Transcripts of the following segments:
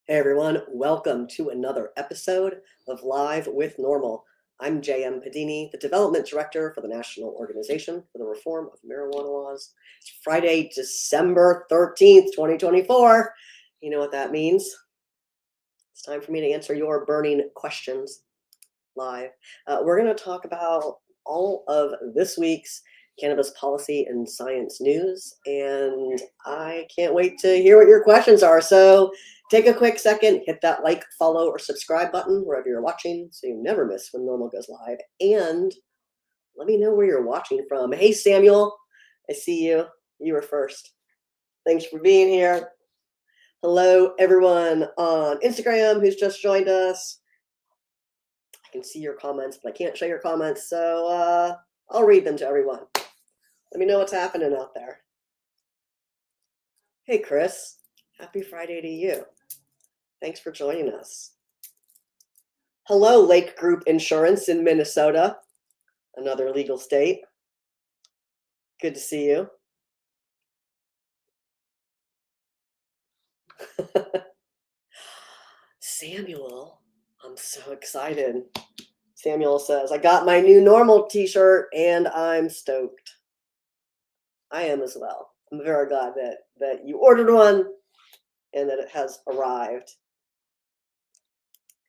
Hey everyone, welcome to another episode of Live with NORML. I'm J.M. Padini, the Development Director for the National Organization for the Reform of Marijuana Laws. It's Friday, December 13th, 2024. You know what that means? It's time for me to answer your burning questions live. We're going to talk about all of this week's cannabis policy and science news, and I can't wait to hear what your questions are. So take a quick second, hit that like, follow, or subscribe button wherever you're watching so you never miss when NORML goes live. And let me know where you're watching from. Hey, Samuel, I see you. You were first. Thanks for being here. Hello, everyone on Instagram who's just joined us. I can see your comments, but I can't show your comments, so I'll read them to everyone. Let me know what's happening out there. Hey, Chris. Happy Friday to you. Thanks for joining us. Hello, Lake Group Insurance in Minnesota, another legal state. Good to see you. Samuel, I'm so excited. Samuel says, I got my new NORML t-shirt and I'm stoked. I am as well. I'm very glad that you ordered one and that it has arrived.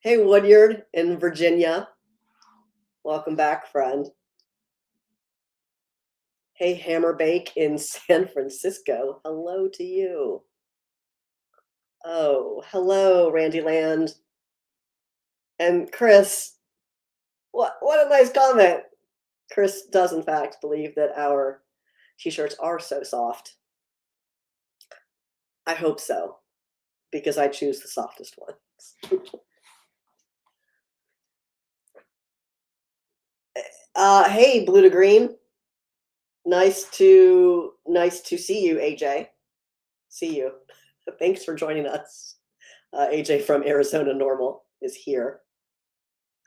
Hey, Woodyard in Virginia. Welcome back, friend. Hey, Hammerbake in San Francisco. Hello to you. Oh, hello, Randy Land. And Chris, what a nice comment. Chris does, in fact, believe that our t-shirts are so soft. I hope so, because I choose the softest ones. Hey, Blue to Green. Nice to see you, AJ. See you. Thanks for joining us. AJ from Arizona NORML is here.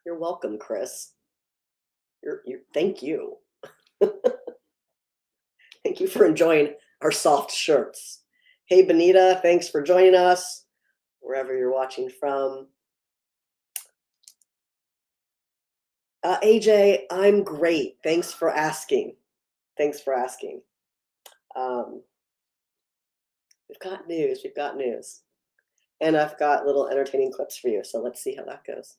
You're welcome, Chris. Thank you. Thank you for enjoying our soft shirts. Hey, Benita, thanks for joining us, wherever you're watching from. AJ, I'm great. Thanks for asking. We've got news. And I've got little entertaining clips for you, so let's see how that goes.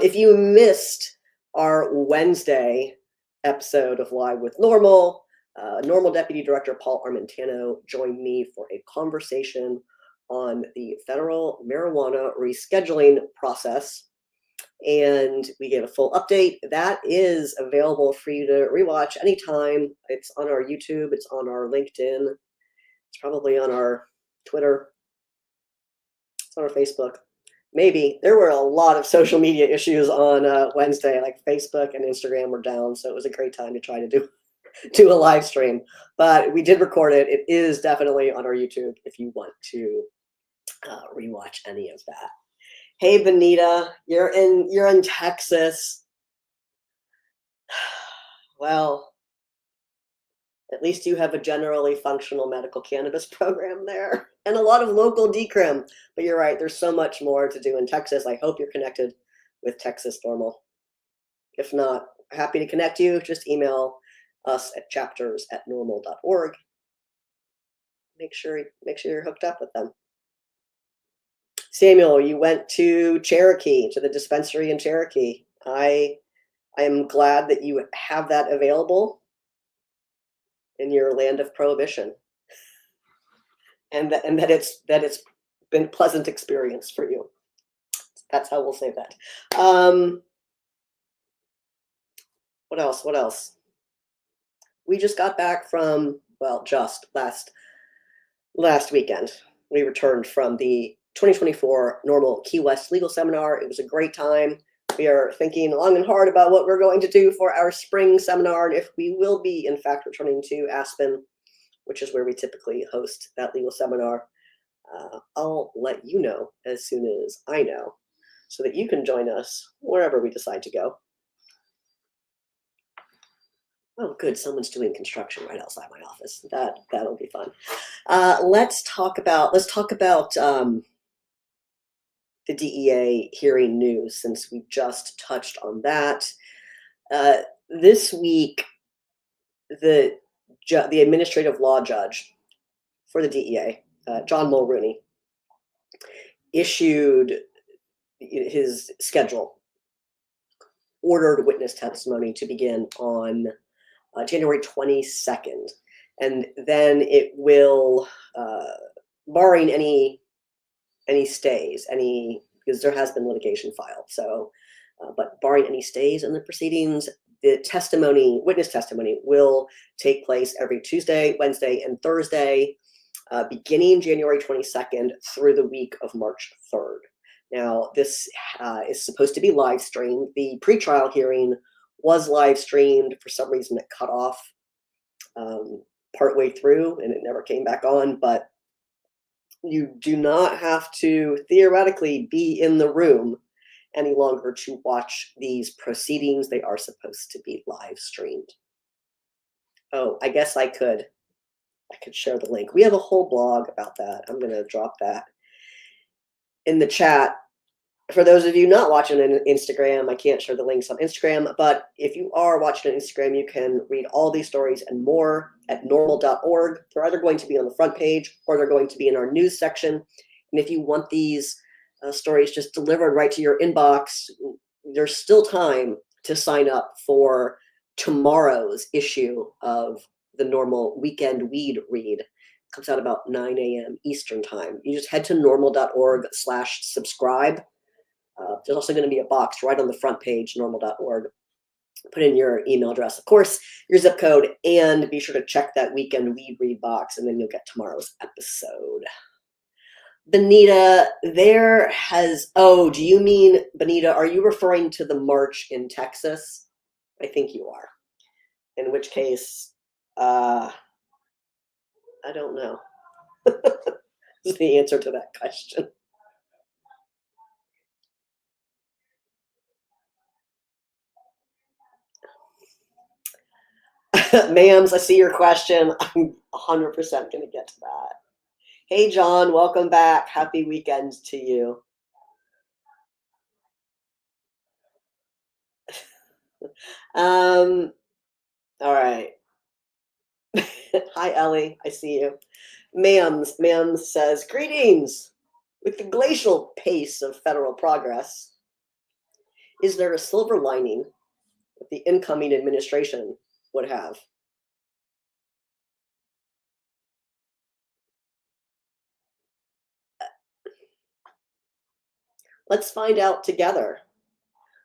If you missed our Wednesday episode of Live with NORML, NORML Deputy Director Paul Armentano joined me for a conversation on the federal marijuana rescheduling process, and we gave a full update. That is available for you to rewatch anytime. It's on our YouTube, it's on our LinkedIn, it's probably on our Twitter, it's on our Facebook. Maybe. There were a lot of social media issues on Wednesday, like Facebook and Instagram were down, so it was a great time to try to do a live stream. But we did record it. It is definitely on our YouTube if you want to rewatch any of that. Hey, Benita, you're in Texas. Well, at least you have a generally functional medical cannabis program there and a lot of local decrim. But you're right, there's so much more to do in Texas. I hope you're connected with Texas NORML. If not, happy to connect you. Just email us at chapters@norml.org. Make sure you're hooked up with them. Samuel, you went to Cherokee, to the dispensary in Cherokee. I am glad that you have that available in your land of prohibition, and that it's been a pleasant experience for you. That's how we'll say that. What else? We just got back from, well, just last weekend. We returned from the 2024 NORML Key West Legal Seminar. It was a great time. We are thinking long and hard about what we're going to do for our spring seminar, and if we will be, in fact, returning to Aspen, which is where we typically host that legal seminar. I'll let you know as soon as I know, so that you can join us wherever we decide to go. Oh, good. Someone's doing construction right outside my office. That'll be fun. Let's talk about the DEA hearing news, since we just touched on that. This week, the administrative law judge for the DEA, John Mulrooney, issued his schedule, ordered witness testimony to begin on January 22nd. And then it will, barring any stays, because there has been litigation filed. So, but barring any stays in the proceedings, the witness testimony will take place every Tuesday, Wednesday, and Thursday, beginning January 22nd through the week of March 3rd. Now, this is supposed to be live streamed. The pretrial hearing was live streamed. For some reason, it cut off partway through and it never came back on. But you do not have to theoretically be in the room any longer to watch these proceedings. They are supposed to be live streamed. Oh, I guess I could share the link. We have a whole blog about that. I'm going to drop that in the chat. For those of you not watching on Instagram, I can't share the links on Instagram, but if you are watching on Instagram, you can read all these stories and more at NORML.org. They're either going to be on the front page or they're going to be in our news section. And if you want these stories just delivered right to your inbox, there's still time to sign up for tomorrow's issue of the NORML Weekend Weed Read. It comes out about 9 a.m. Eastern time. You just head to NORML.org/subscribe. There's also going to be a box right on the front page, NORML.org. Put in your email address, of course, your zip code, and be sure to check that Weekend Weed Read box, and then you'll get tomorrow's episode. Benita, do you mean, Benita, are you referring to the march in Texas? I think you are. In which case, I don't know. Is the answer to that question. Ma'ams, I see your question. I'm 100% going to get to that. Hey, John, welcome back. Happy weekend to you. All right. Hi, Ellie. I see you. Ma'ams says, greetings. With the glacial pace of federal progress, is there a silver lining that the incoming administration would have? Let's find out together.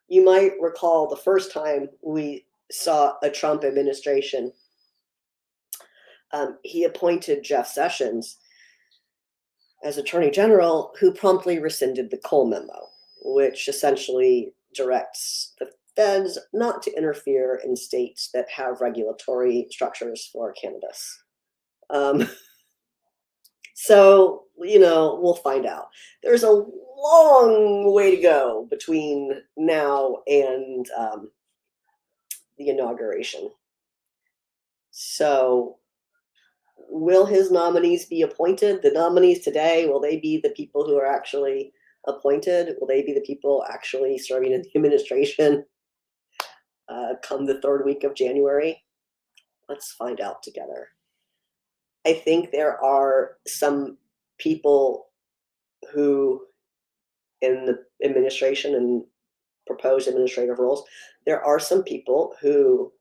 You might recall the first time we saw a Trump administration, he appointed Jeff Sessions as Attorney General, who promptly rescinded the Cole memo, which essentially directs the feds not to interfere in states that have regulatory structures for cannabis. So, we'll find out. There's a long way to go between now and the inauguration. So, will his nominees be appointed? The nominees today, will they be the people who are actually appointed? Will they be the people actually serving in the administration come the third week of January? Let's find out together. I think there are some people who, in the administration and proposed administrative roles, there are some people who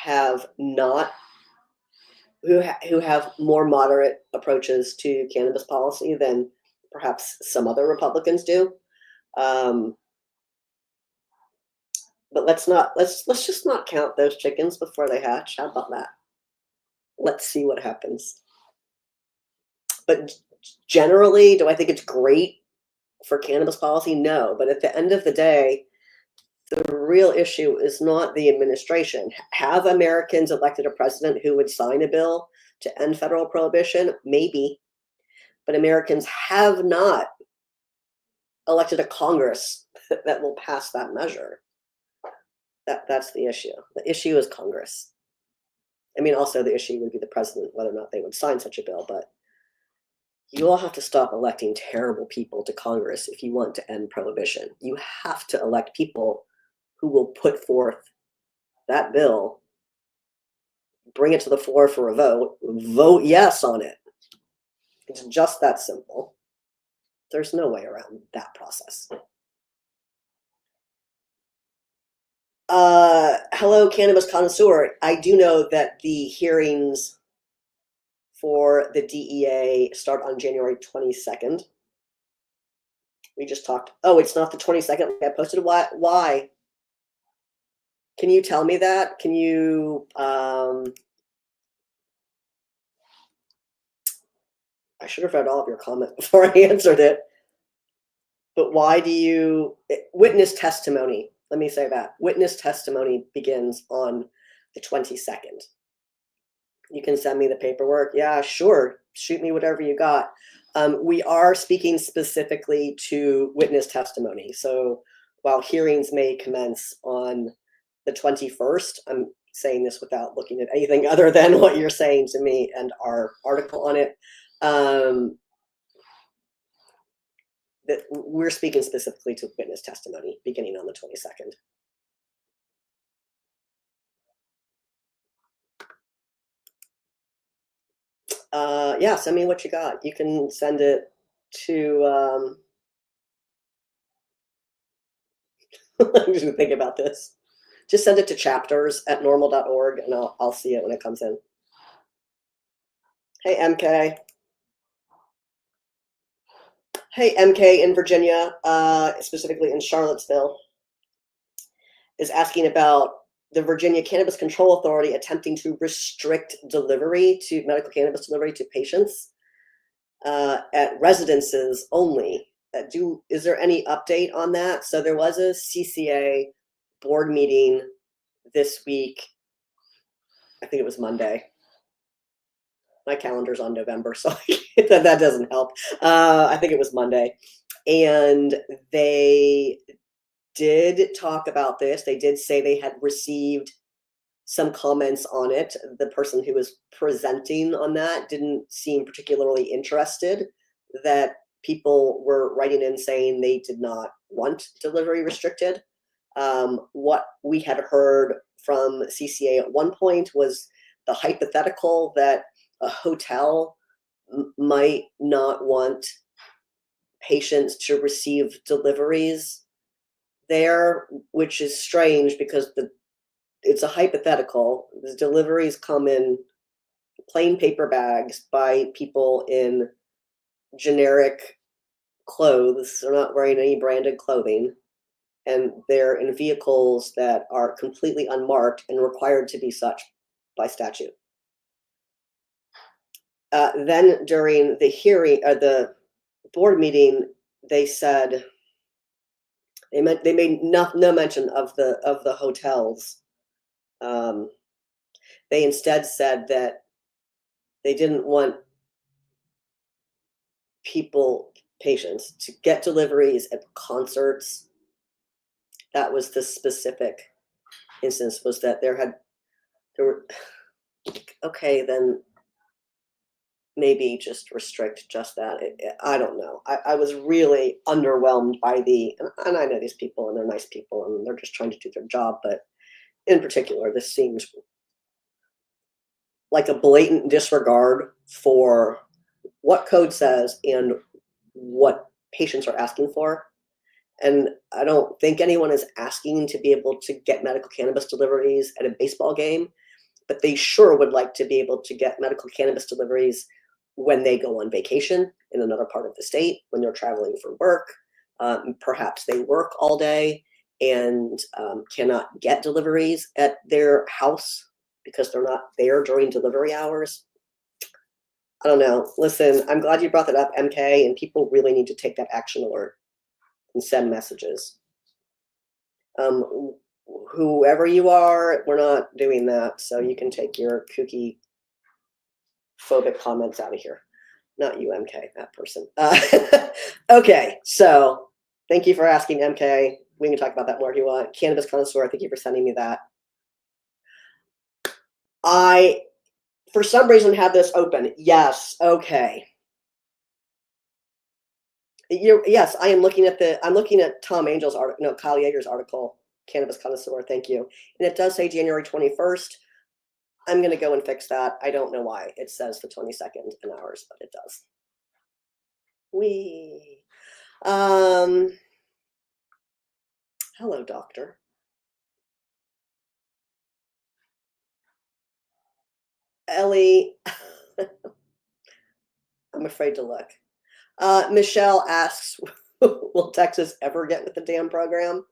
have more moderate approaches to cannabis policy than perhaps some other Republicans do. But let's just not count those chickens before they hatch. How about that? Let's see what happens. But generally, do I think it's great for cannabis policy? No. But at the end of the day, the real issue is not the administration. Have Americans elected a president who would sign a bill to end federal prohibition? Maybe. But Americans have not elected a Congress that will pass that measure. That's the issue. The issue is Congress. I mean, also the issue would be the president, whether or not they would sign such a bill. But You all have to stop electing terrible people to Congress if you want to end prohibition. You have to elect people who will put forth that bill, bring it to the floor for a vote yes on it. It's just that simple. There's no way around that process. Hello, cannabis connoisseur. I do know that the hearings for the DEA start on January 22nd. We just talked. Oh, it's not the 22nd. I posted. Why? Can you tell me that? Can you? I should have read all of your comments before I answered it. But why do you witness testimony? Let me say that witness testimony begins on the 22nd. You can send me the paperwork. Yeah, sure. Shoot me whatever you got. We are speaking specifically to witness testimony. So while hearings may commence on the 21st, I'm saying this without looking at anything other than what you're saying to me and our article on it. That we're speaking specifically to witness testimony beginning on the 22nd. Yeah, send me what you got. You can send it to, I'm just gonna think about this. Just send it to chapters@norml.org and I'll see it when it comes in. Hey, MK. Hey, MK in Virginia, specifically in Charlottesville, is asking about the Virginia Cannabis Control Authority attempting to restrict medical cannabis delivery to patients at residences only. Is there any update on that? So there was a CCA board meeting this week. I think it was Monday. My calendar's on November, so that doesn't help. I think it was Monday. And they did talk about this. They did say they had received some comments on it. The person who was presenting on that didn't seem particularly interested, that people were writing in saying they did not want delivery restricted. What we had heard from CCA at one point was the hypothetical that a hotel might not want patients to receive deliveries there, which is strange because it's a hypothetical. The deliveries come in plain paper bags by people in generic clothes. They're not wearing any branded clothing, and they're in vehicles that are completely unmarked and required to be such by statute. Then during the hearing, the board meeting, they said they made no mention of the hotels. They instead said that they didn't want patients to get deliveries at concerts. That was the specific instance, was that there were, okay, then maybe just restrict just that. I don't know. I was really underwhelmed by and I know these people and they're nice people and they're just trying to do their job, but in particular, this seems like a blatant disregard for what code says and what patients are asking for. And I don't think anyone is asking to be able to get medical cannabis deliveries at a baseball game, but they sure would like to be able to get medical cannabis deliveries when they go on vacation in another part of the state, when they're traveling for work. Perhaps they work all day and cannot get deliveries at their house because they're not there during delivery hours. I don't know. Listen, I'm glad you brought that up, MK, and people really need to take that action alert and send messages. Whoever you are, we're not doing that, so you can take your kooky phobic comments out of here. Not you, MK, that person. Okay, so thank you for asking, MK. We can talk about that more if you want. Cannabis connoisseur, thank you for sending me that. I, for some reason, have this open. Yes, okay. Yes, I am looking at I'm looking at Tom Angel's article, no, Kyle Yeager's article, Cannabis Connoisseur, thank you. And it does say January 21st. I'm going to go and fix that. I don't know why it says the 22nd in hours, but it does. Hello, doctor. Ellie, I'm afraid to look. Michelle asks, will Texas ever get with the damn program?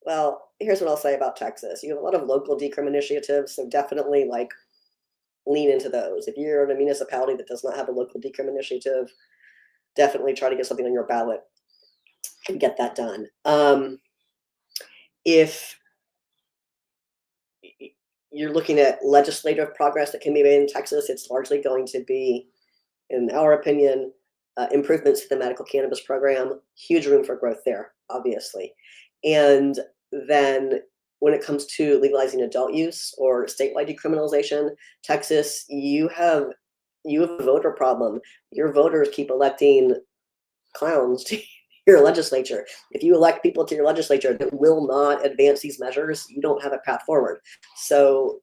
Well, here's what I'll say about Texas. You have a lot of local decrim initiatives, so definitely like lean into those. If you're in a municipality that does not have a local decrim initiative, definitely try to get something on your ballot and get that done. If you're looking at legislative progress that can be made in Texas, it's largely going to be, in our opinion, improvements to the medical cannabis program. Huge room for growth there, obviously. And then when it comes to legalizing adult use or statewide decriminalization, Texas, you have a voter problem. Your voters keep electing clowns to your legislature. If you elect people to your legislature that will not advance these measures, you don't have a path forward. So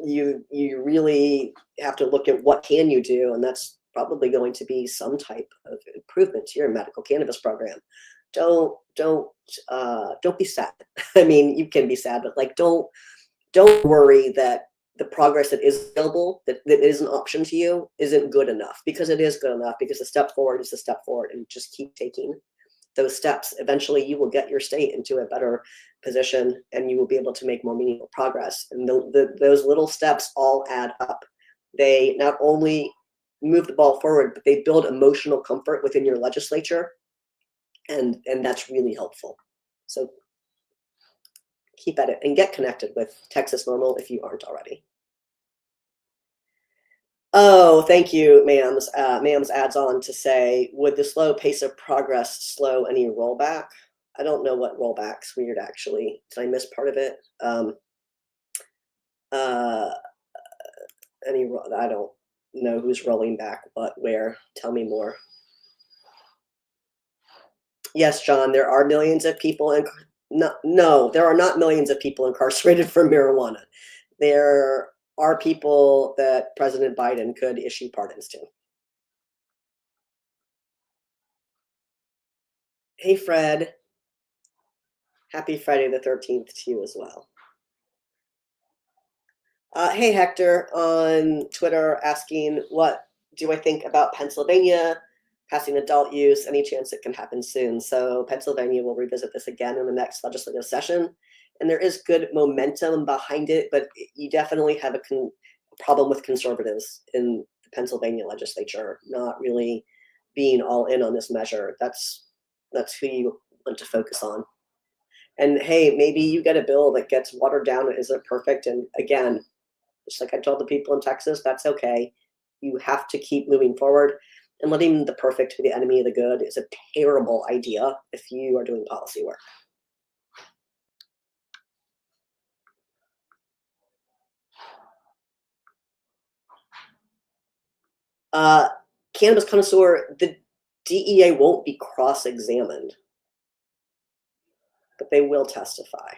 you really have to look at what can you do, and that's probably going to be some type of improvement to your medical cannabis program. Don't be sad. I mean, you can be sad, but like don't worry that the progress that is available, that is an option to you, isn't good enough, because it is good enough, because the step forward is the step forward, and just keep taking those steps. Eventually you will get your state into a better position, and you will be able to make more meaningful progress. And those little steps all add up. They not only move the ball forward, but they build emotional comfort within your legislature, and that's really helpful. So keep at it and get connected with Texas NORML if you aren't already. Oh, thank you, Mams. Mams adds on to say, would the slow pace of progress slow any rollback? I don't know what rollback's weird, actually. Did I miss part of it? I don't know who's rolling back, but where. Tell me more. Yes, John, there are millions of people no, there are not millions of people incarcerated for marijuana. There are people that President Biden could issue pardons to. Hey, Fred. Happy Friday the 13th to you as well. Hey, Hector on Twitter asking, what do I think about Pennsylvania passing adult use? Any chance it can happen soon? So Pennsylvania will revisit this again in the next legislative session. And there is good momentum behind it, but you definitely have a problem with conservatives in the Pennsylvania legislature not really being all in on this measure. That's who you want to focus on. And hey, maybe you get a bill that gets watered down and isn't perfect. And again, just like I told the people in Texas, that's okay. You have to keep moving forward, and letting the perfect be the enemy of the good is a terrible idea if you are doing policy work. Cannabis connoisseur, the DEA won't be cross-examined, but they will testify.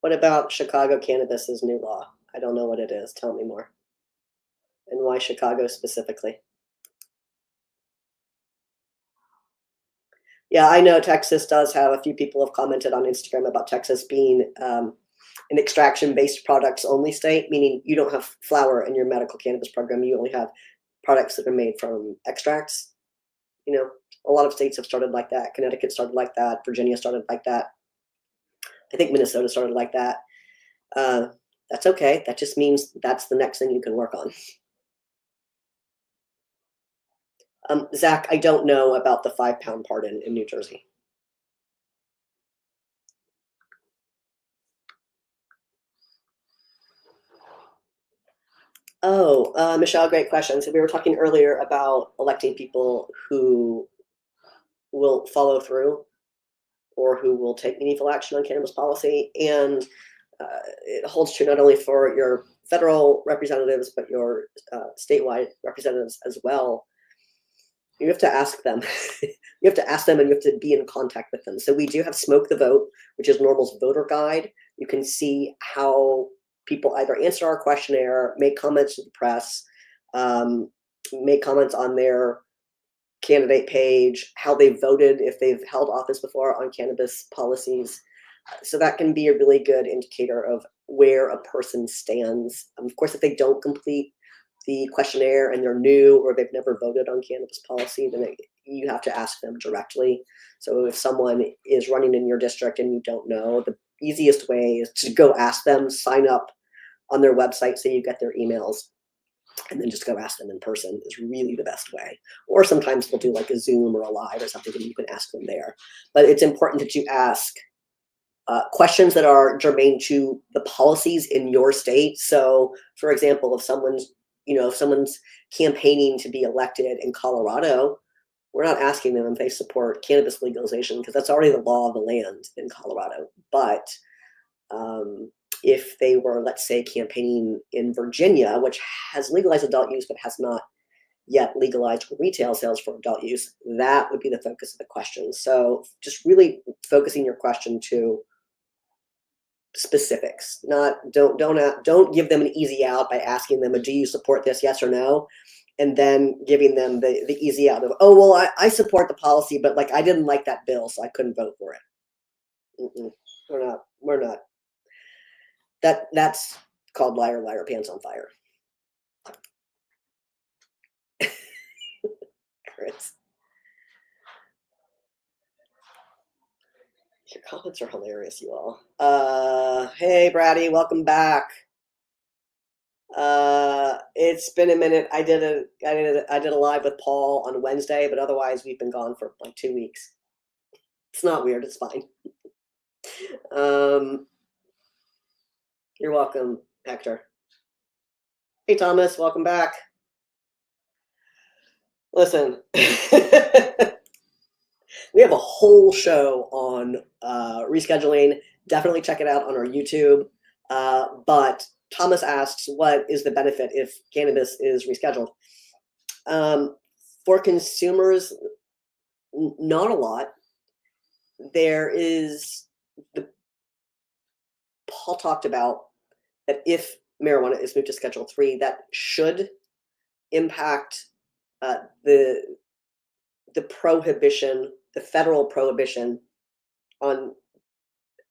What about Chicago cannabis's new law? I don't know what it is. Tell me more. And why Chicago specifically? Yeah, I know Texas does have a few people have commented on Instagram about Texas being an extraction-based products only state, meaning you don't have flower in your medical cannabis program. You only have products that are made from extracts. You know, a lot of states have started like that. Connecticut started like that. Virginia started like that. I think Minnesota started like that. That's okay. That just means that's the next thing you can work on. Zach, I don't know about the 5-pound pardon in New Jersey. Oh, Michelle, great question. So we were talking earlier about electing people who will follow through or who will take meaningful action on cannabis policy. And it holds true not only for your federal representatives, but your statewide representatives as well. You have to ask them. You have to ask them, and you have to be in contact with them. So we do have Smoke the Vote, which is NORML's voter guide. You can see how people either answer our questionnaire, make comments to the press, make comments on their candidate page, how they voted if they've held office before on cannabis policies. So that can be a really good indicator of where a person stands. Of course, if they don't complete the questionnaire and they're new or they've never voted on cannabis policy, then you have to ask them directly. So if someone is running in your district and you don't know, the easiest way is to go ask them, sign up on their website so you get their emails, and then just go ask them in person is really the best way. Or sometimes we'll do like a Zoom or a live or something and you can ask them there. But it's important that you ask questions that are germane to the policies in your state. So for example, if someone's campaigning to be elected in Colorado, we're not asking them if they support cannabis legalization because that's already the law of the land in Colorado. But if they were, let's say, campaigning in Virginia, which has legalized adult use but has not yet legalized retail sales for adult use, that would be the focus of the question. So just really focusing your question to specifics. Don't give them an easy out by asking them, do you support this, yes or no, and then giving them the easy out of, oh well, I support the policy, but like I didn't like that bill, so I couldn't vote for it. We're not. That's called liar, liar, pants on fire. Chris. Your comments are hilarious, you all. Hey, Brady, welcome back. It's been a minute. I did a live with Paul on Wednesday, but otherwise we've been gone for like 2 weeks. It's not weird. It's fine. You're welcome, Hector. Hey, Thomas, welcome back. Listen. We have a whole show on rescheduling. Definitely check it out on our YouTube. But Thomas asks, what is the benefit if cannabis is rescheduled? For consumers, not a lot. There is, Paul talked about that if marijuana is moved to Schedule 3, that should impact the prohibition, the federal prohibition on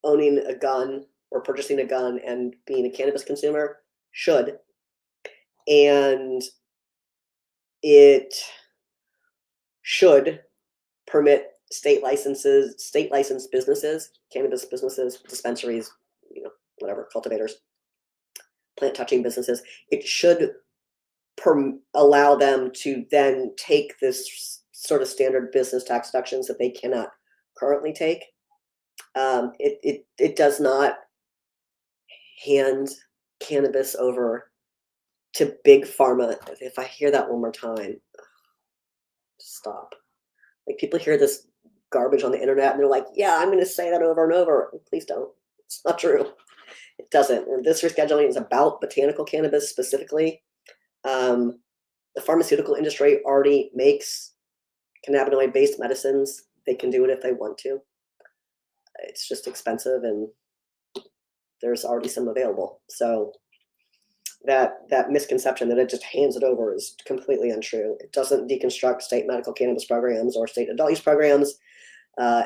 owning a gun or purchasing a gun and being a cannabis consumer should. And it should permit state licensed businesses, cannabis businesses, dispensaries, whatever, cultivators, plant touching businesses. It should allow them to then take this sort of standard business tax deductions that they cannot currently take. It does not hand cannabis over to big pharma. If I hear that one more time, stop. Like, people hear this garbage on the internet and they're like, yeah, I'm going to say that over and over. Please don't. It's not true. It doesn't. And this rescheduling is about botanical cannabis specifically. The pharmaceutical industry already makes cannabinoid-based medicines. They can do it if they want to. It's just expensive, and there's already some available. So that misconception that it just hands it over is completely untrue. It doesn't deconstruct state medical cannabis programs or state adult use programs.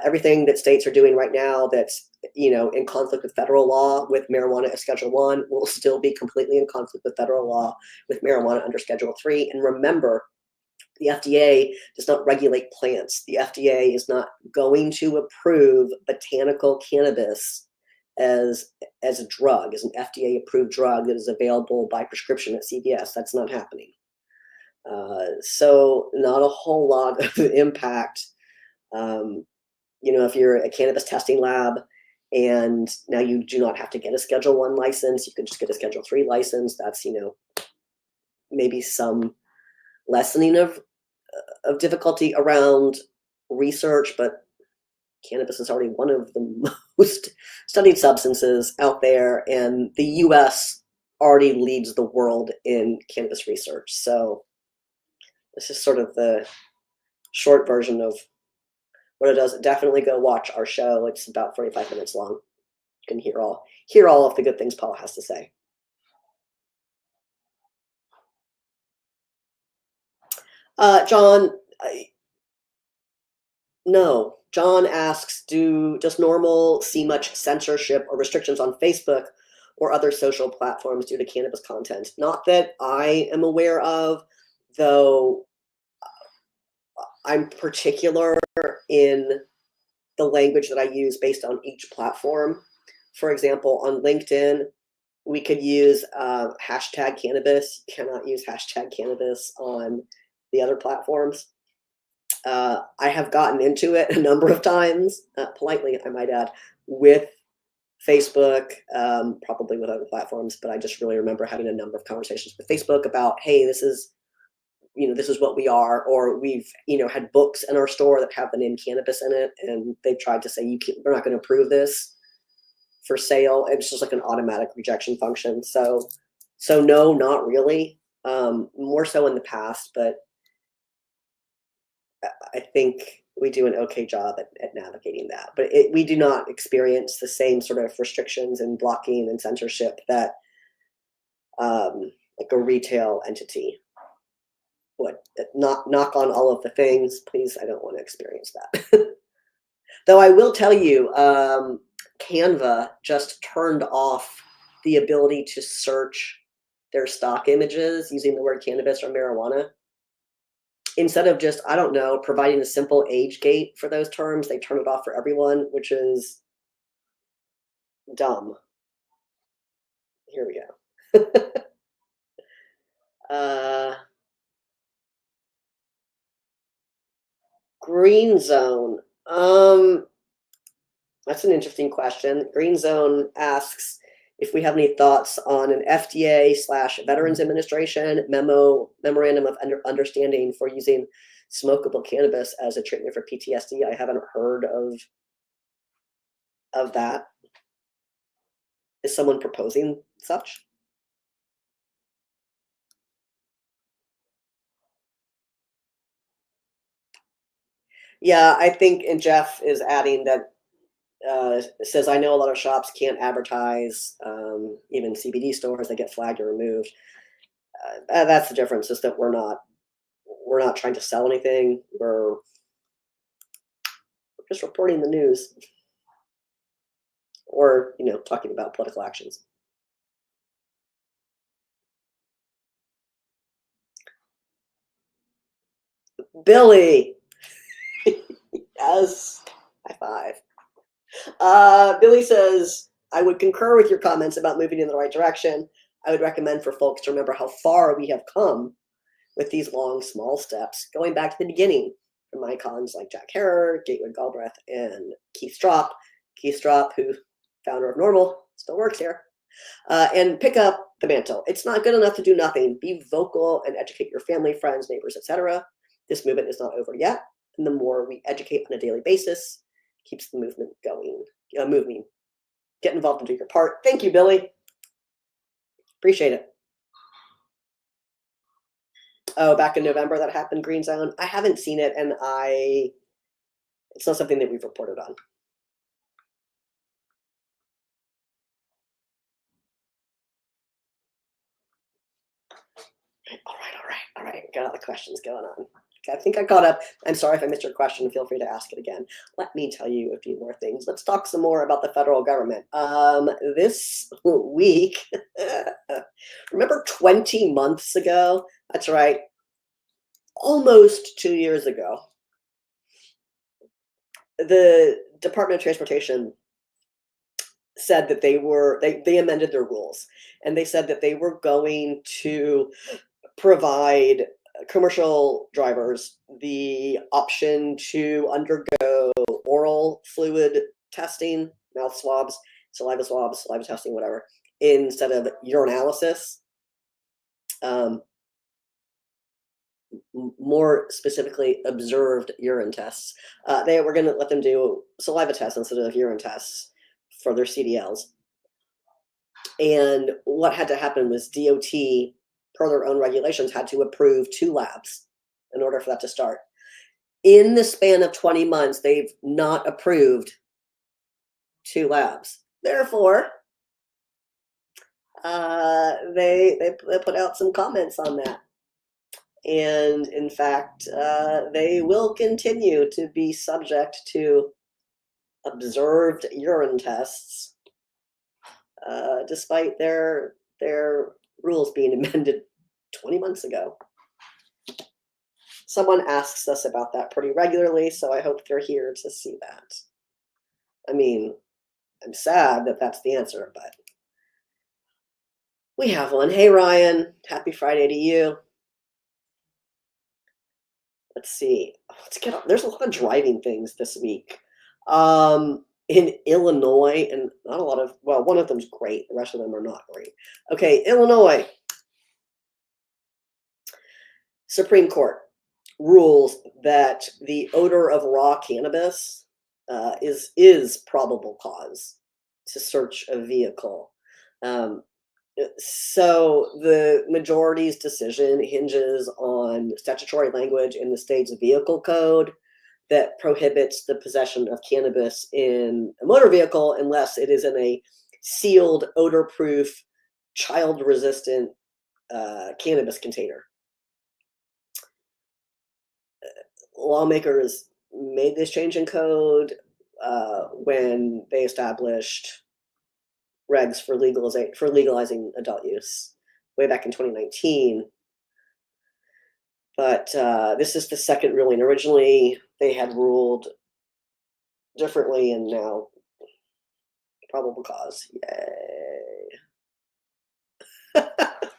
Everything that states are doing right now that's in conflict with federal law with marijuana as Schedule 1 will still be completely in conflict with federal law with marijuana under Schedule 3. And remember, the FDA does not regulate plants. The FDA is not going to approve botanical cannabis as a drug, as an FDA-approved drug that is available by prescription at CVS. That's not happening. So not a whole lot of impact. If you're a cannabis testing lab and now you do not have to get a Schedule 1 license, you can just get a Schedule 3 license. That's, maybe some lessening of difficulty around research, but cannabis is already one of the most studied substances out there, and the US already leads the world in cannabis research. So this is sort of the short version of what it does. Definitely go watch our show. It's about 45 minutes long. You can hear all of the good things Paul has to say. John, no. John asks, does NORML see much censorship or restrictions on Facebook or other social platforms due to cannabis content? Not that I am aware of, though I'm particular in the language that I use based on each platform. For example, on LinkedIn, we could use hashtag cannabis. You cannot use hashtag cannabis on the other platforms. I have gotten into it a number of times, politely, I might add, with Facebook, probably with other platforms, but I just really remember having a number of conversations with Facebook about, hey, this is what we are, or we've, had books in our store that have the name cannabis in it, and they've tried to say, we're not going to approve this for sale. It's just like an automatic rejection function. So no, not really. More so in the past, but I think we do an okay job at navigating that. But we do not experience the same sort of restrictions and blocking and censorship that like a retail entity would. Knock on all of the things, please. I don't want to experience that. Though I will tell you, Canva just turned off the ability to search their stock images using the word cannabis or marijuana. Instead of just, I don't know, providing a simple age gate for those terms, they turn it off for everyone, which is dumb. Here we go. Green zone. That's an interesting question. Green zone asks if we have any thoughts on an FDA/Veterans Administration memorandum of understanding for using smokable cannabis as a treatment for PTSD. I haven't heard of that. Is someone proposing such? Yeah, I think, and Jeff is adding that says, I know a lot of shops can't advertise, even CBD stores, they get flagged or removed. That's the difference, is that we're not trying to sell anything. We're just reporting the news, or talking about political actions. Billy, yes, high five. Billy says, I would concur with your comments about moving in the right direction. I would recommend for folks to remember how far we have come with these long, small steps, going back to the beginning from icons like Jack Herer, Gateway Galbraith, and Keith Stroup. Keith Stroup, who founder of NORML, still works here. And pick up the mantle. It's not good enough to do nothing. Be vocal and educate your family, friends, neighbors, etc. This movement is not over yet, and the more we educate on a daily basis, keeps the movement going, moving. Get involved and do your part. Thank you, Billy. Appreciate it. Oh, back in November that happened, Green Zone. I haven't seen it, and it's not something that we've reported on. All right. Got all the questions going on. I think I caught up. I'm sorry if I missed your question. Feel free to ask it again. Let me tell you a few more things. Let's talk some more about the federal government. This week, remember 20 months ago? That's right. Almost 2 years ago, the Department of Transportation said that they amended their rules, and they said that they were going to provide commercial drivers the option to undergo oral fluid testing, mouth swabs, saliva testing, whatever, instead of urinalysis. More specifically, observed urine tests. They were going to let them do saliva tests instead of urine tests, for their CDLs. And what had to happen was DOT, per their own regulations, had to approve 2 labs in order for that to start. In the span of 20 months, they've not approved 2 labs. Therefore, they put out some comments on that. And in fact, they will continue to be subject to observed urine tests, despite their rules being amended 20 months ago. Someone asks us about that pretty regularly, so I hope they're here to see that. I mean, I'm sad that that's the answer, but we have one. Hey, Ryan, happy Friday to you. Let's see. Let's get on. There's a lot of driving things this week. In Illinois, and not a lot of, well, one of them's great. The rest of them are not great. Okay, Illinois. Supreme Court rules that the odor of raw cannabis is probable cause to search a vehicle. So the majority's decision hinges on statutory language in the state's vehicle code that prohibits the possession of cannabis in a motor vehicle unless it is in a sealed, odor-proof, child-resistant cannabis container. Lawmakers made this change in code when they established regs for legalizing adult use way back in 2019. But this is the second ruling. Originally, they had ruled differently, and now probable cause. Yay.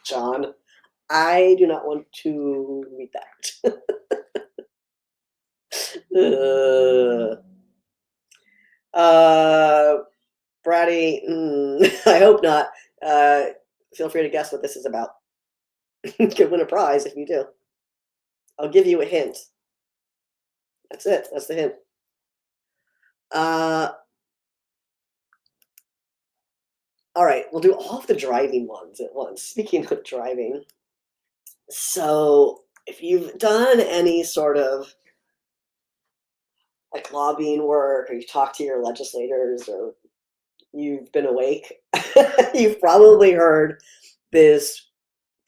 John, I do not want to read that. Bratty, I hope not. Feel free to guess what this is about. You could win a prize if you do. I'll give you a hint. That's it. That's the hint. All right, we'll do all of the driving ones at once. Speaking of driving, so if you've done any sort of like lobbying work, or you've talked to your legislators, or you've been awake, you've probably heard this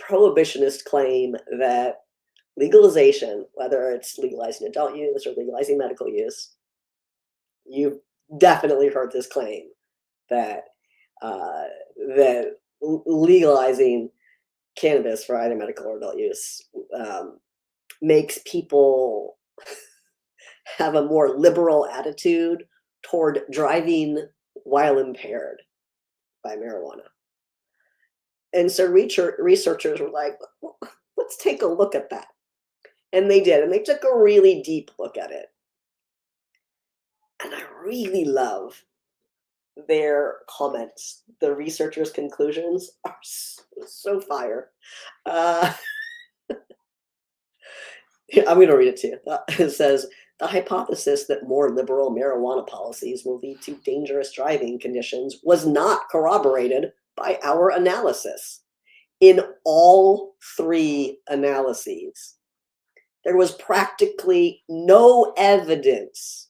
prohibitionist claim that legalization, whether it's legalizing adult use or legalizing medical use, you've definitely heard this claim that that legalizing cannabis for either medical or adult use makes people have a more liberal attitude toward driving while impaired by marijuana. And so researchers were like, well, let's take a look at that. And they did, and they took a really deep look at it. And I really love their comments. The researchers' conclusions are so fire. I'm going to read it to you. It says, the hypothesis that more liberal marijuana policies will lead to dangerous driving conditions was not corroborated by our analysis. In all 3 analyses, there was practically no evidence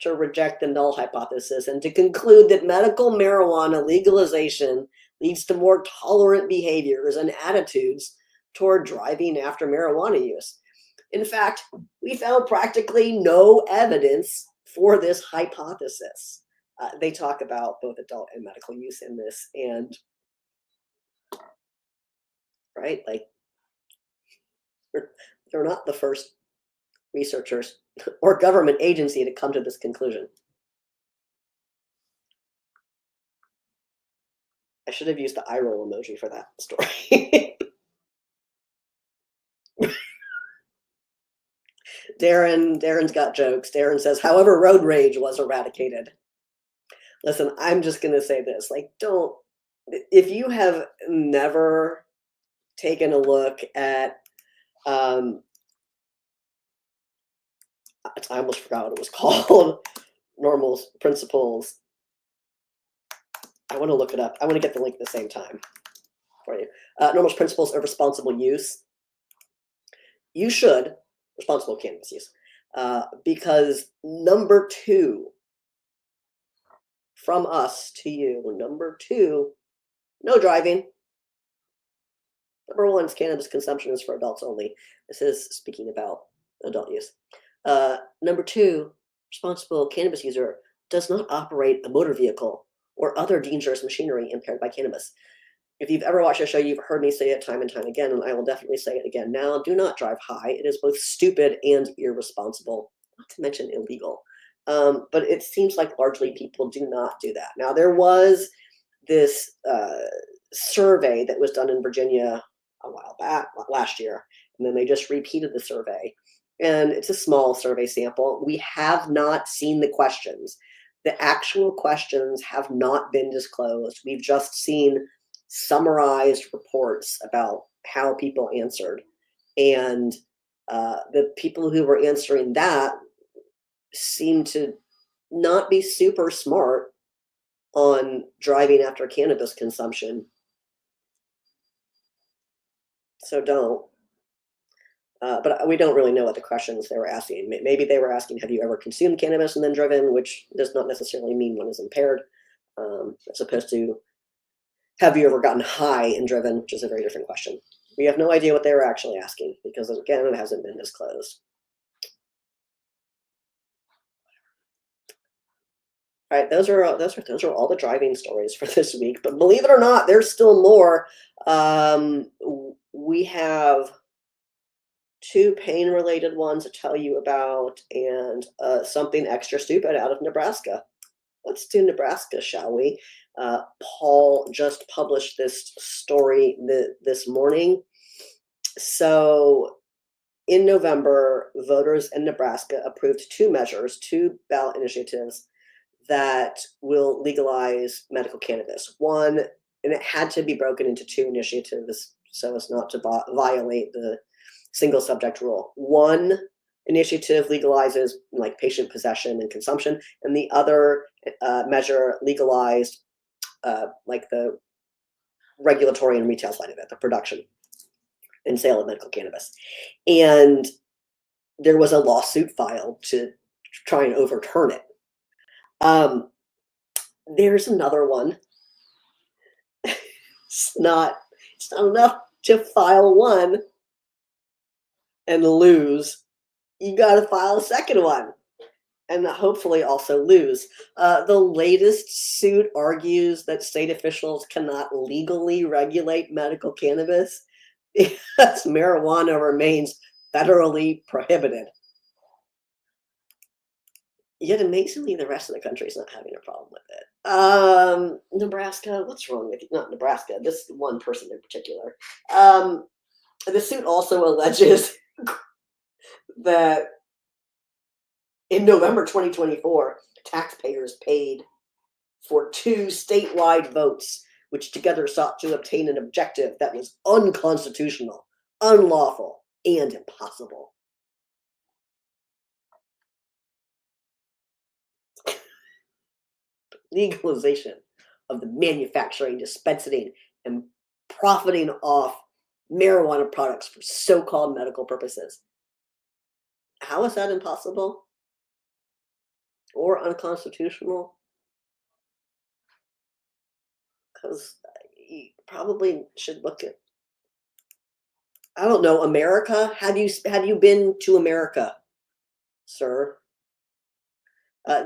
to reject the null hypothesis and to conclude that medical marijuana legalization leads to more tolerant behaviors and attitudes toward driving after marijuana use. In fact, we found practically no evidence for this hypothesis. They talk about both adult and medical use in this, and right, like they're not the first researchers or government agency to come to this conclusion. I should have used the eye roll emoji for that story. Darren's got jokes. Darren says, however, road rage was eradicated. Listen, I'm just going to say this. Like, if you have never taken a look at, I almost forgot what it was called, NORML's principles. I want to look it up. I want to get the link at the same time for you. NORML's principles of responsible use. You should, responsible cannabis use, because number 2, from us to you, number 2, no driving. Number 1 is cannabis consumption is for adults only. This is speaking about adult use. Number 2, responsible cannabis user does not operate a motor vehicle or other dangerous machinery impaired by cannabis. If you've ever watched a show, you've heard me say it time and time again, and I will definitely say it again now. Do not drive high. It is both stupid and irresponsible, not to mention illegal. But it seems like largely people do not do that. Now, there was this survey that was done in Virginia a while back, last year, and then they just repeated the survey. And it's a small survey sample. We have not seen the questions. The actual questions have not been disclosed. We've just seen summarized reports about how people answered. And the people who were answering that seem to not be super smart on driving after cannabis consumption. So don't. But we don't really know what the questions they were asking. Maybe they were asking, have you ever consumed cannabis and then driven, which does not necessarily mean one is impaired, as opposed to, have you ever gotten high and driven, which is a very different question. We have no idea what they were actually asking because, again, it hasn't been disclosed. All right, those are all the driving stories for this week. But believe it or not, there's still more. We have 2 pain-related ones to tell you about, and something extra stupid out of Nebraska. Let's do Nebraska, shall we? Paul just published this story this morning. So in November, voters in Nebraska approved 2 measures, 2 ballot initiatives that will legalize medical cannabis. One, and it had to be broken into 2 initiatives so as not to violate the single subject rule. One initiative legalizes like patient possession and consumption, and the other measure legalized like the regulatory and retail side of it, the production and sale of medical cannabis. And there was a lawsuit filed to try and overturn it. There's another one. It's not enough to file one and lose. You got to file a second one and hopefully also lose. The latest suit argues that state officials cannot legally regulate medical cannabis because marijuana remains federally prohibited. Yet amazingly, the rest of the country is not having a problem with it. Nebraska, what's wrong with you? Not Nebraska, this one person in particular. The suit also alleges that in November 2024, taxpayers paid for 2 statewide votes, which together sought to obtain an objective that was unconstitutional, unlawful, and impossible. Legalization of the manufacturing, dispensing, and profiting off marijuana products for so-called medical purposes. How is that impossible or unconstitutional? Because you probably should look at, I don't know, America. Have you been to America, sir?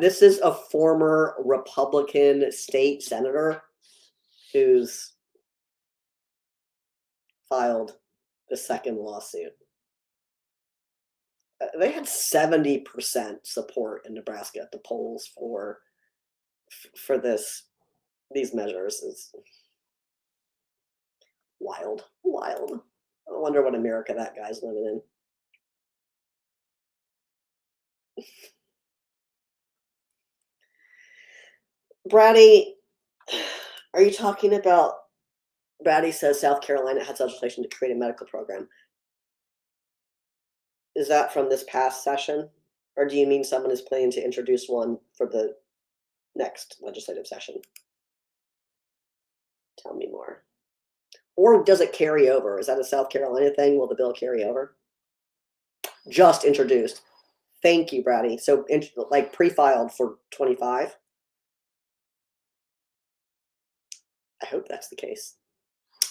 This is a former Republican state senator who's filed the second lawsuit. They had 70% support in Nebraska at the polls for these measures. Is wild. I wonder what America that guy's living in. Brady, are you talking about? Brady says South Carolina has legislation to create a medical program. Is that from this past session? Or do you mean someone is planning to introduce one for the next legislative session? Tell me more. Or does it carry over? Is that a South Carolina thing? Will the bill carry over? Just introduced. Thank you, Brady. So like pre-filed for 25? I hope that's the case.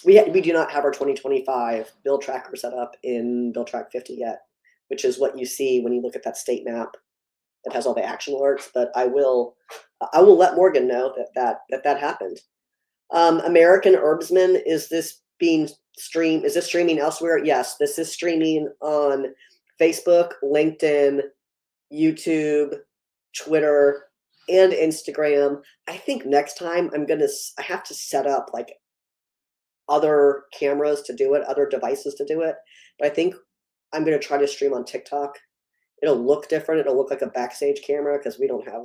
We do not have our 2025 bill tracker set up in Bill Track 50 yet, which is what you see when you look at that state map that has all the action alerts. But I will let Morgan know that happened. American Herbsman, is this being streamed? Is this streaming elsewhere? Yes, this is streaming on Facebook, LinkedIn, YouTube, Twitter, and Instagram. I think next time I have to set up like other cameras to do it, other devices to do it. But I think I'm going to try to stream on TikTok. It'll look different. It'll look like a backstage camera because we don't have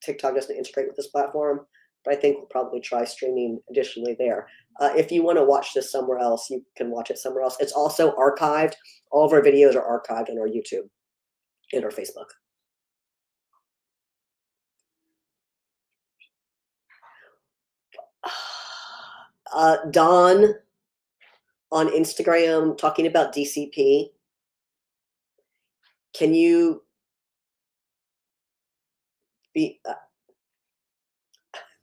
TikTok doesn't integrate with this platform. But I think we'll probably try streaming additionally there. If you want to watch this somewhere else, you can watch it somewhere else. It's also archived. All of our videos are archived on our YouTube and our Facebook. Don on Instagram talking about DCP. Can you be?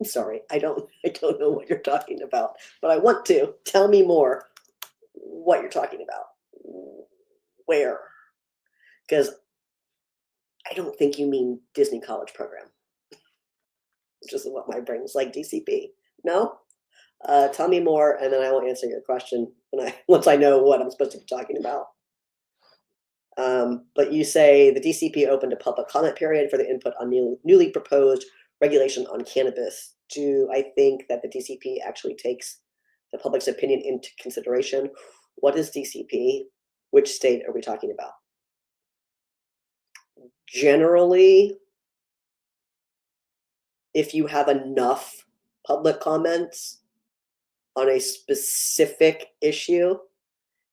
I'm sorry, I don't know what you're talking about, but I want to. Tell me more. What you're talking about? Where? Because I don't think you mean Disney College Program, which is what my brain's like. DCP? No. Tell me more, and then I will answer your question once I know what I'm supposed to be talking about. But you say the DCP opened a public comment period for the input on newly proposed regulation on cannabis. Do I think that the DCP actually takes the public's opinion into consideration? What is DCP? Which state are we talking about? Generally, if you have enough public comments on a specific issue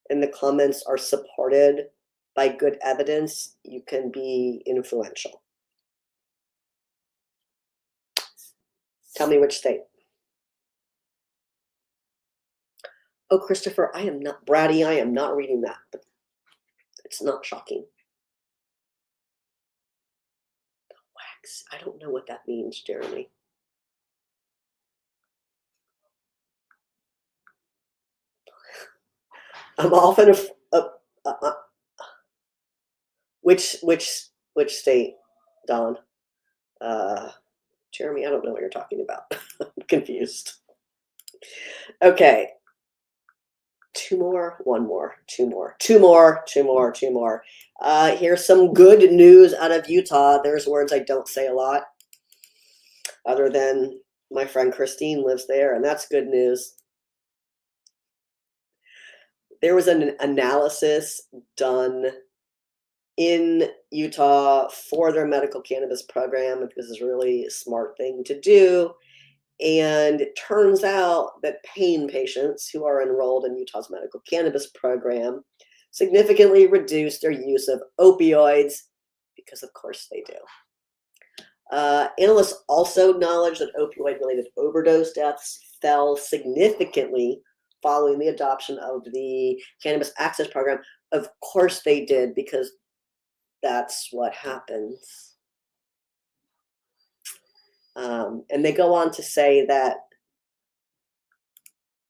and the comments are supported by good evidence, you can be influential. Tell me which state. Oh, Christopher, I am not, Brady, I am not reading that. But it's not shocking. The wax, I don't know what that means, Jeremy. I'm often which state, Don? Jeremy, I don't know what you're talking about. I'm confused. Okay. Two more, one more, two more, two more, two more, two more. Here's some good news out of Utah. There's words I don't say a lot, other than my friend Christine lives there, and that's good news. There was an analysis done in Utah for their medical cannabis program. This is a really smart thing to do. And it turns out that pain patients who are enrolled in Utah's medical cannabis program significantly reduce their use of opioids, because of course they do. Analysts also acknowledge that opioid-related overdose deaths fell significantly following the adoption of the Cannabis Access Program. Of course they did, because that's what happens. And they go on to say that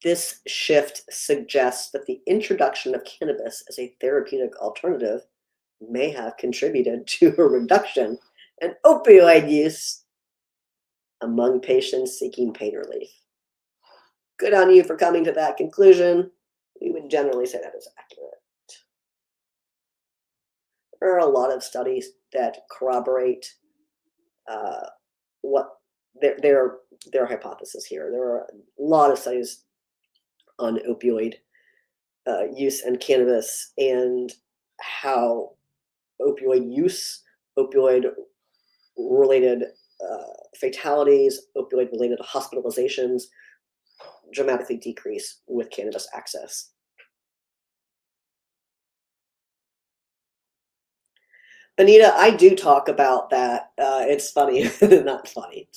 this shift suggests that the introduction of cannabis as a therapeutic alternative may have contributed to a reduction in opioid use among patients seeking pain relief. Good on you for coming to that conclusion. We would generally say that is accurate. There are a lot of studies that corroborate what their hypothesis here. There are a lot of studies on opioid use and cannabis, and how opioid use, opioid-related fatalities, opioid-related hospitalizations dramatically decrease with cannabis access. Anita, I do talk about that. It's funny, not funny.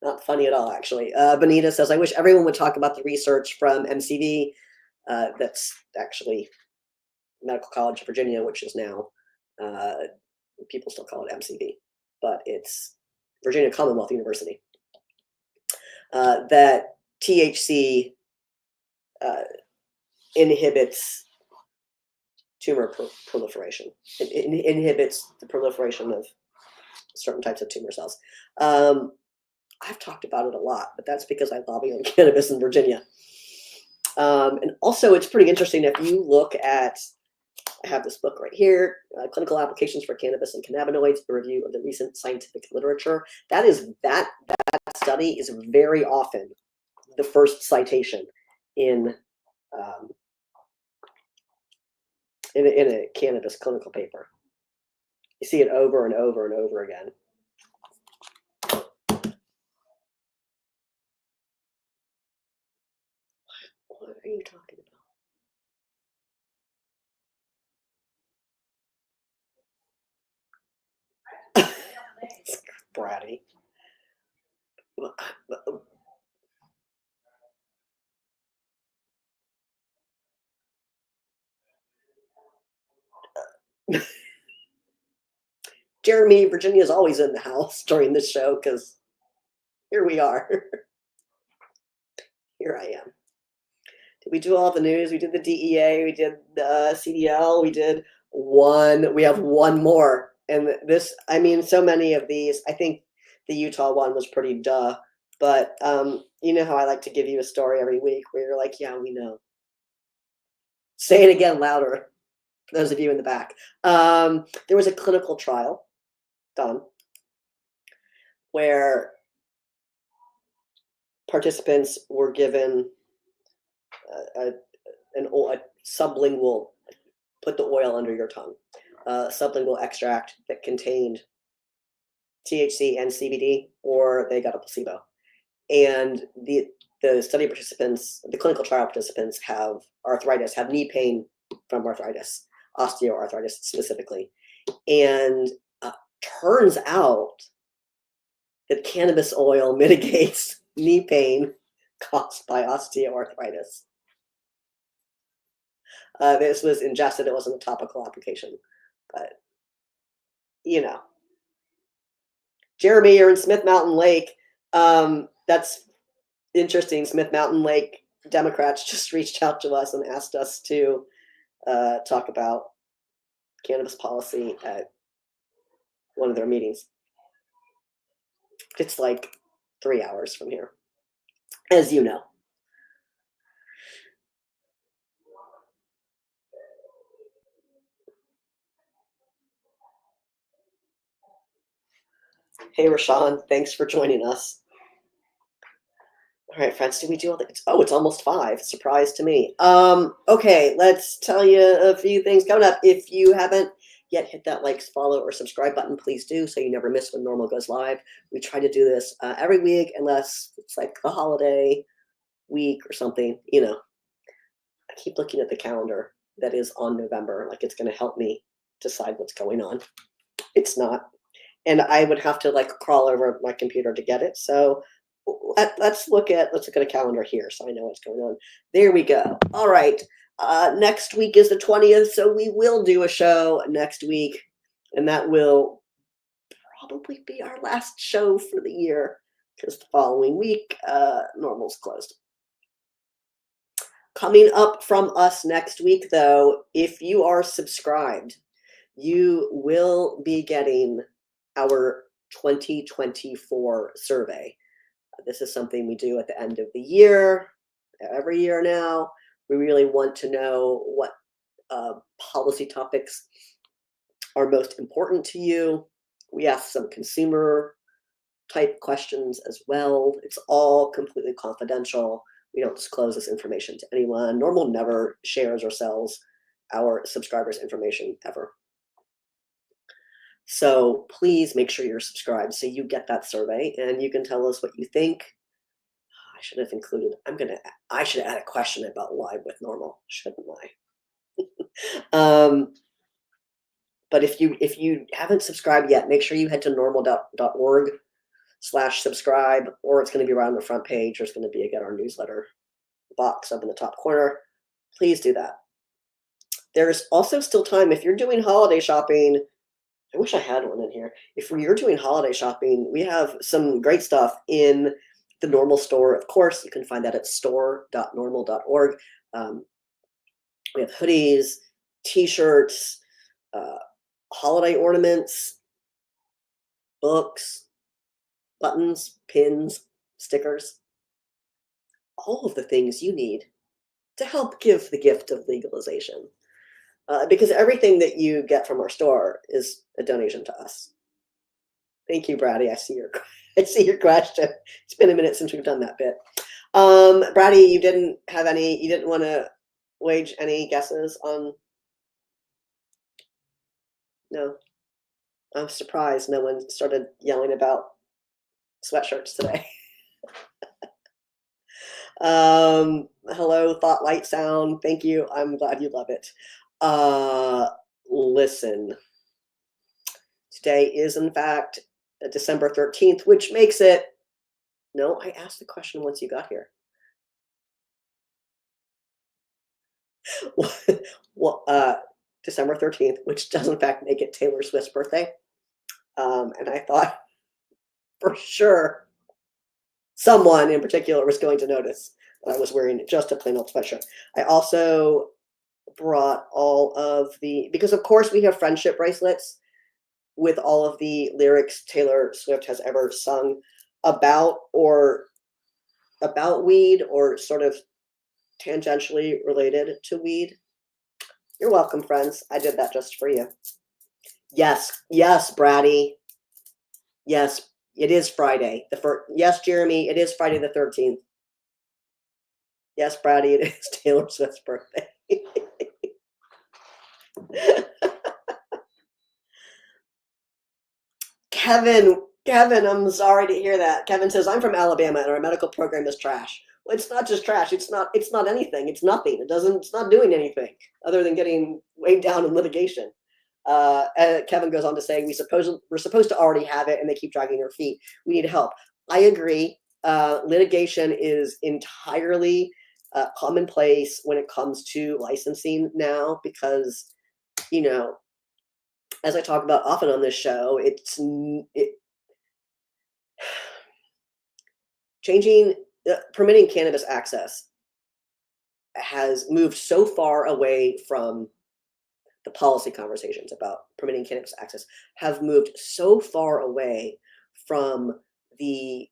Not funny at all, actually. Benita says, I wish everyone would talk about the research from MCV. That's actually Medical College of Virginia, which is now, people still call it MCV, but it's Virginia Commonwealth University. That THC inhibits tumor proliferation. It inhibits the proliferation of certain types of tumor cells. I've talked about it a lot, but that's because I lobby on cannabis in Virginia. And also, it's pretty interesting if you look at, I have this book right here, Clinical Applications for Cannabis and Cannabinoids, a review of the recent scientific literature. That study is very often the first citation in a cannabis clinical paper. You see it over and over and over again. What are you talking about? It's bratty. Jeremy, Virginia's always in the house during this show because here we are. Here I am. Did we do all the news? We did the DEA, we did the CDL, we have one more. And this, I mean, so many of these, I think the Utah one was pretty duh, but you know how I like to give you a story every week where you're like, yeah, we know. Say it again louder, for those of you in the back. There was a clinical trial done where participants were given a sublingual, put the oil under your tongue, sublingual extract that contained THC and CBD, or they got a placebo. And the study participants, the clinical trial participants have arthritis, have knee pain from arthritis, osteoarthritis specifically. And turns out that cannabis oil mitigates knee pain caused by osteoarthritis. This was ingested, it wasn't a topical application, but you know. Jeremy, you're in Smith Mountain Lake. That's interesting. Smith Mountain Lake Democrats just reached out to us and asked us to talk about cannabis policy at one of their meetings. It's like 3 hours from here, as you know. Hey, Rashawn, thanks for joining us. All right, friends, did we do all the, oh, it's almost 5. Surprise to me. Okay, let's tell you a few things coming up. If you haven't yet hit that like, follow, or subscribe button, please do, so you never miss when NORML goes live. We try to do this every week, unless it's like the holiday week or something. You know, I keep looking at the calendar that is on November, like it's going to help me decide what's going on. It's not. And I would have to like crawl over my computer to get it. So let's look at a calendar here so I know what's going on. There we go. All right. Next week is the 20th, so we will do a show next week, and that will probably be our last show for the year because the following week, NORML's closed. Coming up from us next week, though, if you are subscribed, you will be getting our 2024 survey. This is something we do at the end of the year, every year now. We really want to know what policy topics are most important to you. We ask some consumer type questions as well. It's all completely confidential. We don't disclose this information to anyone. NORML never shares or sells our subscribers' information ever. So please make sure you're subscribed so you get that survey and you can tell us what you think. I should have included, I should add a question about live with NORML, shouldn't I? But if you haven't subscribed yet, make sure you head to norml.org /subscribe, or it's going to be right on the front page. There's going to be a Get Our Newsletter box up in the top corner. Please do that. There's also still time if you're doing holiday shopping. I wish I had one in here. If you're doing holiday shopping, we have some great stuff in the NORML store. Of course, you can find that at store.norml.org. We have hoodies, t-shirts, holiday ornaments, books, buttons, pins, stickers, all of the things you need to help give the gift of legalization. Because everything that you get from our store is a donation to us. Thank you, Brady. I see your question. It's been a minute since we've done that bit. Brady, you didn't want to wage any guesses on? No. I'm surprised no one started yelling about sweatshirts today. Hello, Thought Light Sound. Thank you. I'm glad you love it. Listen, today is in fact December 13th, which makes it, no, I asked the question once you got here. Well, December 13th, which does in fact make it Taylor Swift's birthday. And I thought for sure someone in particular was going to notice that I was wearing just a plain old sweatshirt. I also brought all of because of course we have friendship bracelets with all of the lyrics Taylor Swift has ever sung about weed or sort of tangentially related to weed. You're welcome, friends. I did that just for you. Yes, Brady. Yes, it is Friday. Yes, Jeremy, it is Friday the 13th. Yes, Brady, it is Taylor Swift's birthday. Kevin, I'm sorry to hear that. Kevin says, I'm from Alabama and our medical program is trash. Well, it's not just trash. It's not anything. It's nothing. It's not doing anything other than getting weighed down in litigation. And Kevin goes on to say, we're supposed to already have it and they keep dragging their feet. We need help. I agree. Litigation is entirely commonplace when it comes to licensing now because, as I talk about often on this show, permitting cannabis access has moved so far away from the policy conversations about permitting cannabis access have moved so far away from the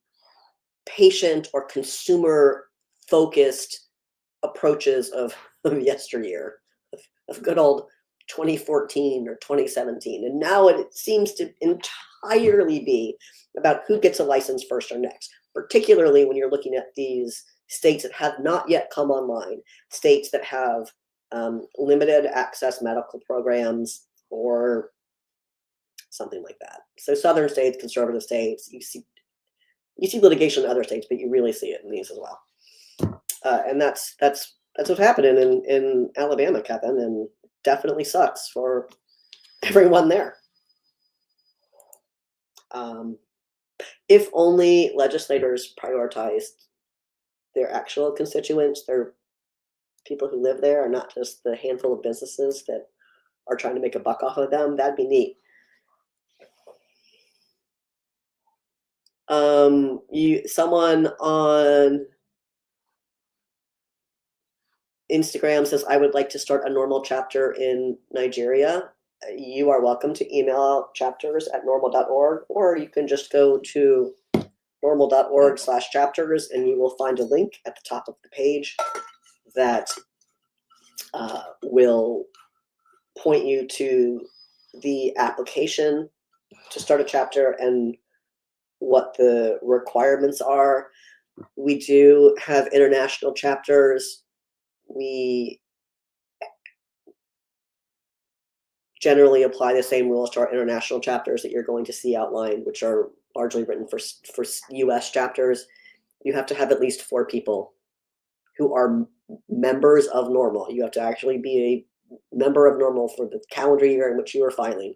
patient or consumer focused approaches of yesteryear, of good old 2014 or 2017. And now it seems to entirely be about who gets a license first or next, particularly when you're looking at these states that have not yet come online, states that have limited access medical programs or something like that. So southern states, conservative states, you see litigation in other states, but you really see it in these as well. And that's what's happening in Alabama, Kevin, and definitely sucks for everyone there. If only legislators prioritized their actual constituents, their people who live there, and not just the handful of businesses that are trying to make a buck off of them, that'd be neat. Someone on Instagram says, I would like to start a NORML chapter in Nigeria. You are welcome to email out chapters@norml.org, or you can just go to norml.org/chapters and you will find a link at the top of the page that will point you to the application to start a chapter and what the requirements are. We do have international chapters. We generally apply the same rules to our international chapters that you're going to see outlined, which are largely written for US chapters. You have to have at least 4 people who are members of NORML. You have to actually be a member of NORML for the calendar year in which you are filing.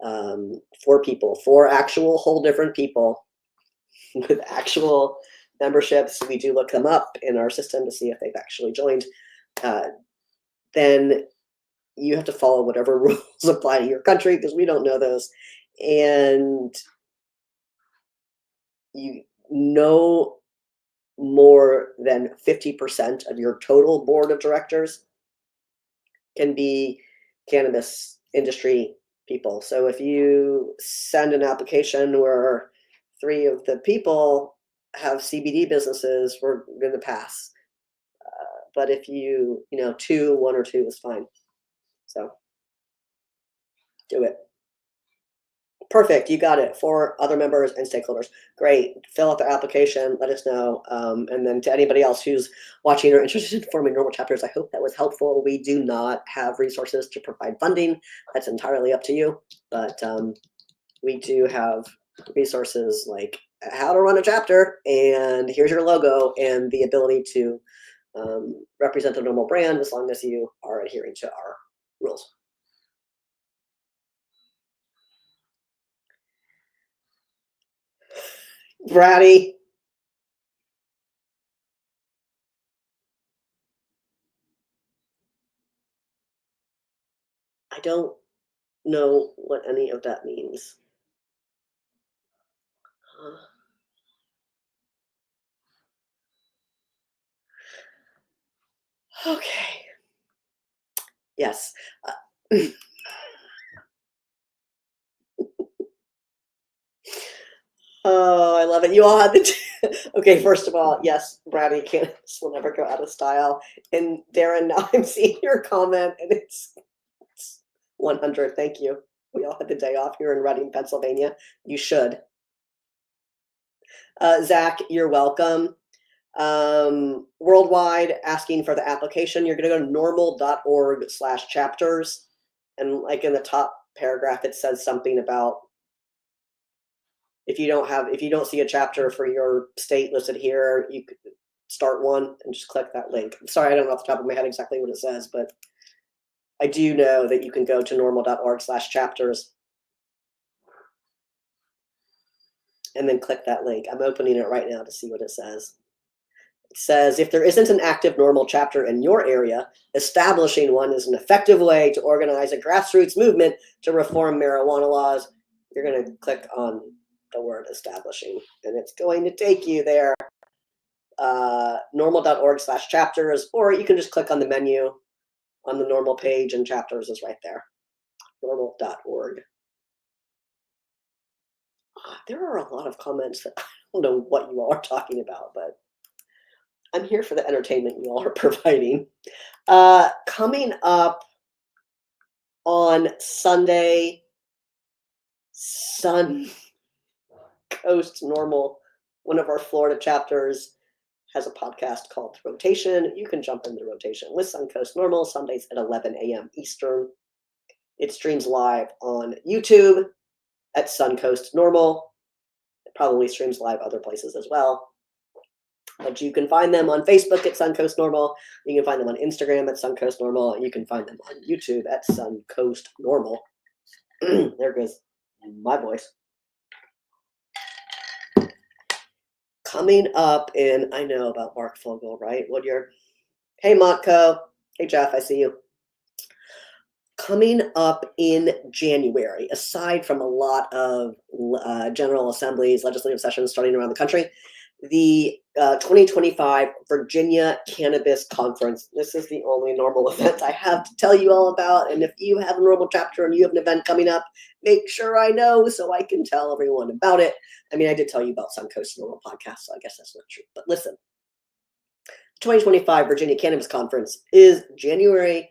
4 people, 4 actual whole different people with actual memberships, we do look them up in our system to see if they've actually joined. Then you have to follow whatever rules apply to your country because we don't know those. And you know more than 50% of your total board of directors can be cannabis industry people. So if you send an application where 3 of the people have CBD businesses, we're going to pass. But if you 2, 1 or 2 is fine. So do it. Perfect. You got it. For other members and stakeholders. Great. Fill out the application. Let us know. And then to anybody else who's watching or interested in forming NORML chapters, I hope that was helpful. We do not have resources to provide funding. That's entirely up to you. But we do have resources like how to run a chapter, and here's your logo, and the ability to represent the NORML brand as long as you are adhering to our rules. Bratty. I don't know what any of that means. Okay. Yes. Oh, I love it. You all had the okay, first of all, yes, Bratty cannabis will never go out of style. And Darren, now I'm seeing your comment, and it's 100. Thank you. We all had the day off here in Reading, Pennsylvania. You should. Zach, you're welcome. Worldwide, asking for the application, you're going to go to normal.org/chapters. And like in the top paragraph, it says something about if you don't see a chapter for your state listed here, you could start one and just click that link. I'm sorry, I don't know off the top of my head exactly what it says, but I do know that you can go to normal.org/chapters and then click that link. I'm opening it right now to see what it says. It says, if there isn't an active NORML chapter in your area, establishing one is an effective way to organize a grassroots movement to reform marijuana laws. You're going to click on the word establishing, and it's going to take you there. Normal.org/chapters, or you can just click on the menu on the NORML page, and chapters is right there. Normal.org. There are a lot of comments that I don't know what you all are talking about, but I'm here for the entertainment you all are providing. Coming up on Sunday, Sun Coast NORML, one of our Florida chapters, has a podcast called Rotation. You can jump into Rotation with Suncoast NORML Sundays at 11 a.m. Eastern. It streams live on YouTube at Suncoast NORML. It probably streams live other places as well. But you can find them on Facebook at Suncoast NORML. You can find them on Instagram at Suncoast NORML. And you can find them on YouTube at Suncoast NORML. There goes my voice. Coming up in, I know about Mark Fogel, right? Hey, Montco. Hey, Jeff, I see you. Coming up in January, aside from a lot of general assemblies, legislative sessions starting around the country, the 2025 Virginia Cannabis Conference. This is the only NORML event I have to tell you all about. And if you have a NORML chapter and you have an event coming up, make sure I know so I can tell everyone about it. I mean, I did tell you about Suncoast NORML podcast, so I guess that's not true. But listen, 2025 Virginia Cannabis Conference is January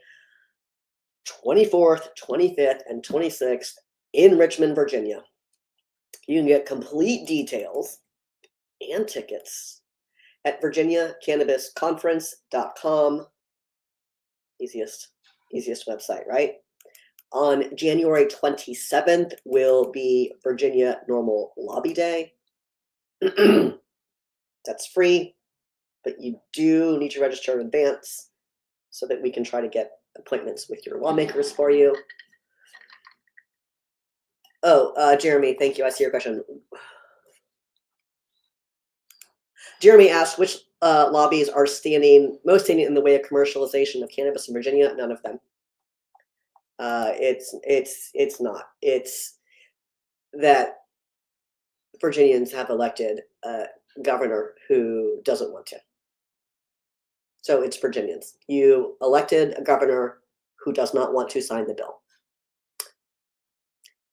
24th, 25th, and 26th in Richmond, Virginia. You can get complete details and tickets at virginiacannabisconference.com. Easiest website, right? On January 27th will be Virginia NORML Lobby Day. That's free, but you do need to register in advance so that we can try to get appointments with your lawmakers for you. Oh, Jeremy, thank you. I see your question. Jeremy asked which lobbies are most standing in the way of commercialization of cannabis in Virginia. None of them. It's not. It's that Virginians have elected a governor who doesn't want to. So it's Virginians. You elected a governor who does not want to sign the bill.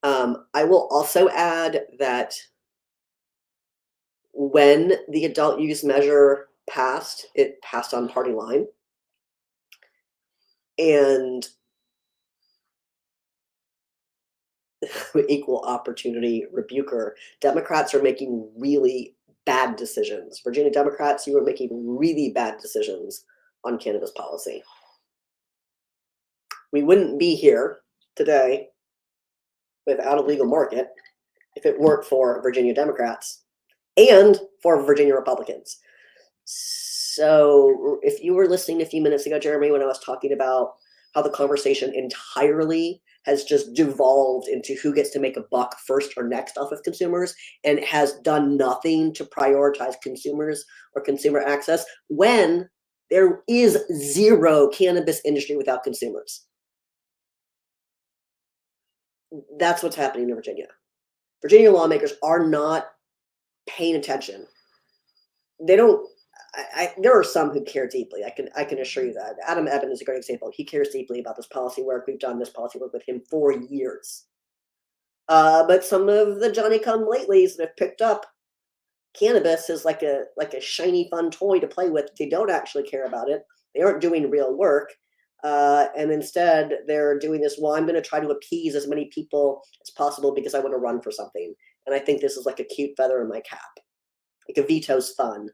I will also add that when the adult use measure passed, it passed on party line. And equal opportunity rebuker, Democrats are making really bad decisions. Virginia Democrats, you are making really bad decisions on cannabis policy. We wouldn't be here today without a legal market if it weren't for Virginia Democrats and for Virginia Republicans. So if you were listening a few minutes ago, Jeremy, when I was talking about how the conversation entirely has just devolved into who gets to make a buck first or next off of consumers and has done nothing to prioritize consumers or consumer access, when there is zero cannabis industry without consumers. That's what's happening in Virginia. Virginia lawmakers are not paying attention. They don't. There are some who care deeply. I can assure you that. Adam Evan is a great example. He cares deeply about this policy work. We've done this policy work with him for years. But some of the Johnny-come-latelys that have picked up cannabis as like a shiny, fun toy to play with, they don't actually care about it. They aren't doing real work. And instead, they're doing this, well, I'm going to try to appease as many people as possible because I want to run for something. And I think this is like a cute feather in my cap. Like a veto's fun.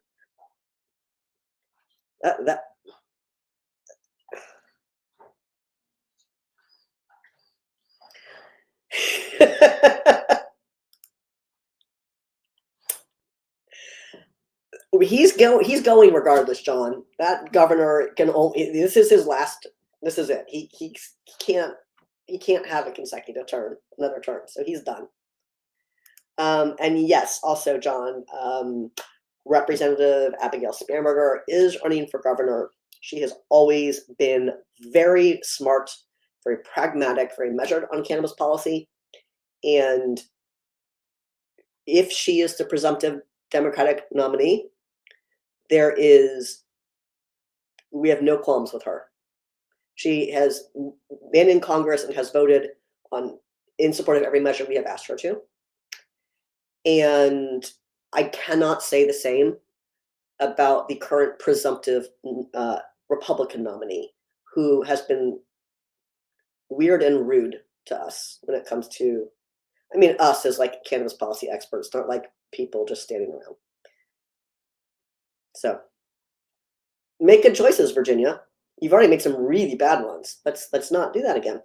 He's going regardless, John. That governor can only, this is his last, this is it. He can't have a consecutive term, another term. So he's done. And yes, also John, Representative Abigail Spanberger is running for governor. She has always been very smart, very pragmatic, very measured on cannabis policy. And if she is the presumptive Democratic nominee, we have no qualms with her. She has been in Congress and has voted in support of every measure we have asked her to. And I cannot say the same about the current presumptive Republican nominee, who has been weird and rude to us when it comes to, I mean, us as like cannabis policy experts, not like people just standing around. So make good choices, Virginia. You've already made some really bad ones. Let's not do that again.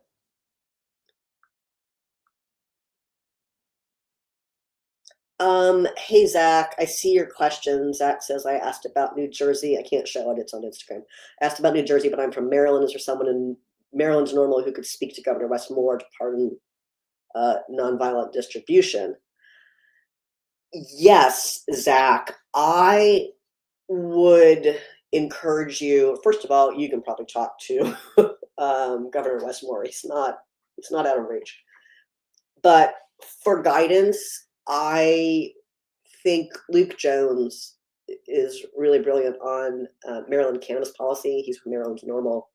Hey, Zach, I see your question. Zach says, I asked about New Jersey. I can't show it. It's on Instagram. I asked about New Jersey, but I'm from Maryland. Is there someone in Maryland's NORML who could speak to Governor Westmore to pardon nonviolent distribution? Yes, Zach. I would encourage you. First of all, you can probably talk to Governor Westmore. It's not out of reach. But for guidance, I think Luke Jones is really brilliant on Maryland cannabis policy. He's from Maryland's NORML.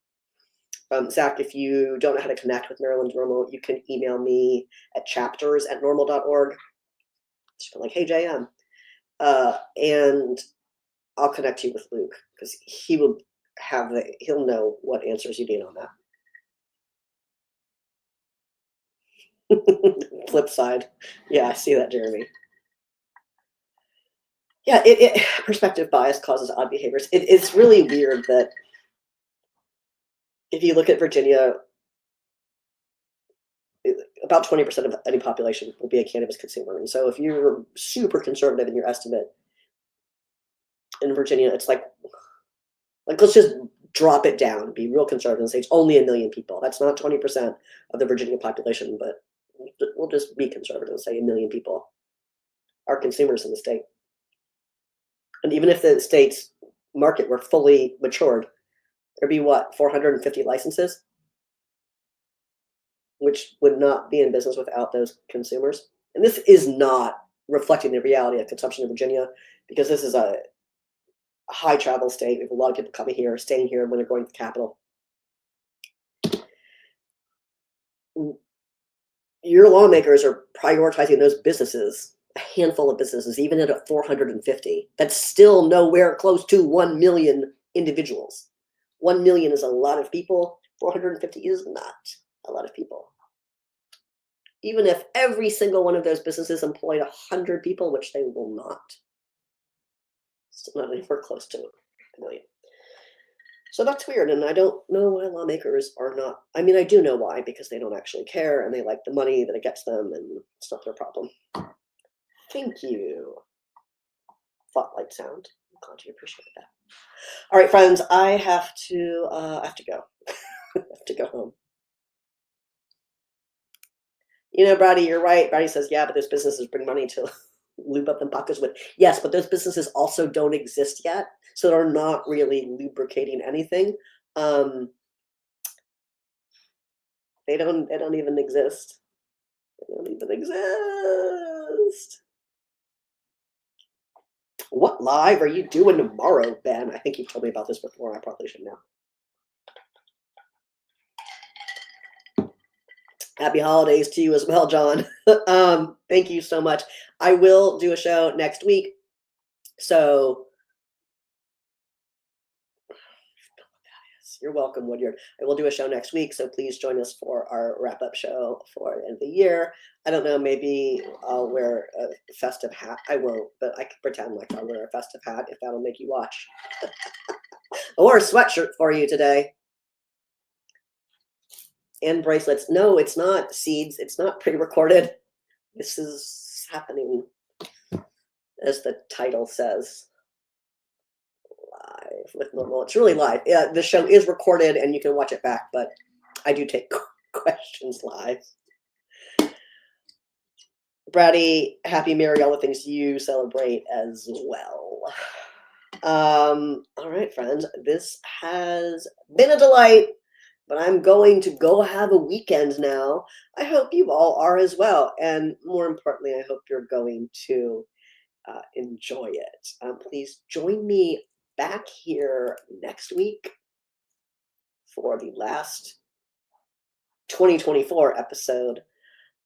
Zach, if you don't know how to connect with Maryland's NORML, you can email me at chapters@norml.org. Just like, hey, JM. And I'll connect you with Luke because he'll know what answers you need on that. Flip side. Yeah, I see that, Jeremy. Yeah, perspective bias causes odd behaviors. It's really weird that if you look at Virginia, about 20% of any population will be a cannabis consumer. And so if you're super conservative in your estimate in Virginia, it's like let's just drop it down, be real conservative and say it's only 1 million people. That's not 20% of the Virginia population, but we'll just be conservative and say 1 million people are consumers in the state. And even if the state's market were fully matured, there'd be what, 450 licenses, which would not be in business without those consumers. And this is not reflecting the reality of consumption in Virginia, because this is a high travel state. We have a lot of people coming here, staying here when they're going to the capital. Your lawmakers are prioritizing those businesses, a handful of businesses, even at 450. That's still nowhere close to 1 million individuals. 1 million is a lot of people. 450 is not a lot of people. Even if every single one of those businesses employed 100 people, which they will not, still not anywhere close to 1 million. So that's weird, and I don't know why lawmakers are not. I mean, I do know why, because they don't actually care, and they like the money that it gets them, and it's not their problem. Thank you. Spotlight sound. I'm glad you appreciate that. All right, friends, I have to go. I have to go home. You know, Brady, you're right. Brady says, yeah, but those businesses bring money to lube up them pockets with. Yes, but those businesses also don't exist yet, so they're not really lubricating anything. They don't even exist. They don't even exist. What live are you doing tomorrow, Ben? I think you've told me about this before. I probably should know. Happy holidays to you as well, John. Thank you so much. I will do a show next week. So you're welcome, Woodyard. I will do a show next week, so please join us for our wrap-up show for the end of the year. I don't know, maybe I'll wear a festive hat. I won't, but I can pretend like I'll wear a festive hat if that'll make you watch. Or a sweatshirt for you today. And bracelets. No, it's not seeds. It's not pre-recorded. This is happening, as the title says. Live with normal. It's really live. Yeah, the show is recorded and you can watch it back, but I do take questions live. Brady, happy Merry, all the things you celebrate as well. All right, friends, this has been a delight, but I'm going to go have a weekend now. I hope you all are as well, and more importantly, I hope you're going to enjoy it. Please join me back here next week for the last 2024 episode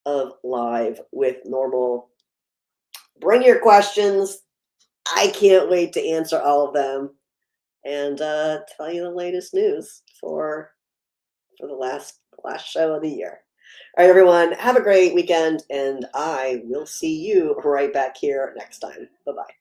of Live with Normal. Bring your questions. I can't wait to answer all of them and tell you the latest news for the last show of the year. All right, everyone, have a great weekend, and I will see you right back here next time. Bye-bye.